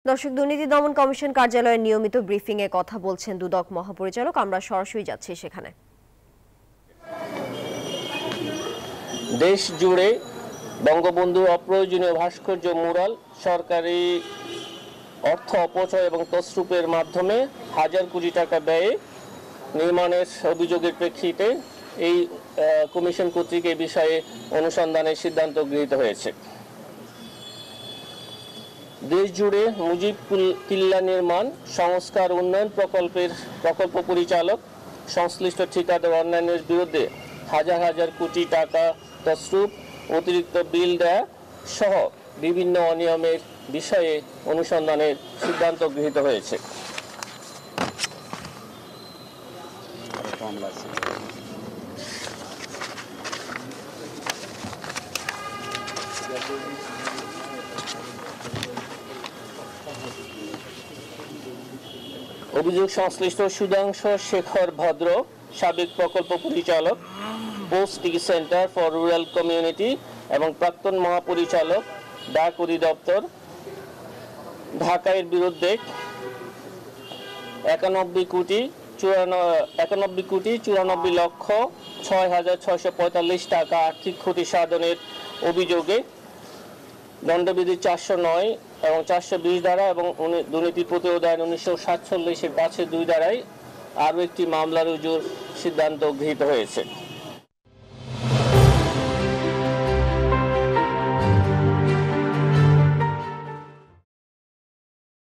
দর্শক, দুর্নীতি দমন কমিশন কার্যালয়ের নিয়মিত ব্রিফিং এ কথা বলছেন দুদক মহাপরিচালক। আমরা সরাসরি যাচ্ছি সেখানে। দেশ জুড়ে বঙ্গবন্ধুর অপ্রয়োজনীয় ভাস্কর্য মুরাল, সরকারি অর্থ অপচয় এবং তছরূপের মাধ্যমে হাজার কোটি টাকা ব্যয়ে নির্মাণের অভিযোগের প্রেক্ষিতে এই কমিশন কর্তৃক এই বিষয়ে অনুসন্ধানের সিদ্ধান্ত গৃহীত হয়েছে। দেশ জুড়ে মুজিব কিল্লা নির্মাণ সংস্কার উন্নয়ন প্রকল্প পরিচালক, সংশ্লিষ্ট ঠিকাদার অন্যান্যের বিরুদ্ধে হাজার হাজার কোটি টাকা তছরূপ, অতিরিক্ত বিল দেয়া সহ বিভিন্ন অনিয়মের বিষয়ে অনুসন্ধানের সিদ্ধান্ত গৃহীত হয়েছে। অভিযোগ সংশ্লিষ্ট সুধাংশু শেখর ভদ্র, সাবেক প্রকল্প পরিচালক, post centre for rural community এবং প্রাক্তন মহাপরিচালক, ডাক অধিদপ্তর, ঢাকার বিরুদ্ধে 91,94,06,645 টাকা আর্থিক ক্ষতি সাধনের অভিযোগে দণ্ডবিধি 409 এবং 420 ধারা এবং দুর্নীতি প্রতিরোধ আইন 1947-5-2 ধারায় আরও একটি মামলা রুজুর সিদ্ধান্ত গৃহীত হয়েছে।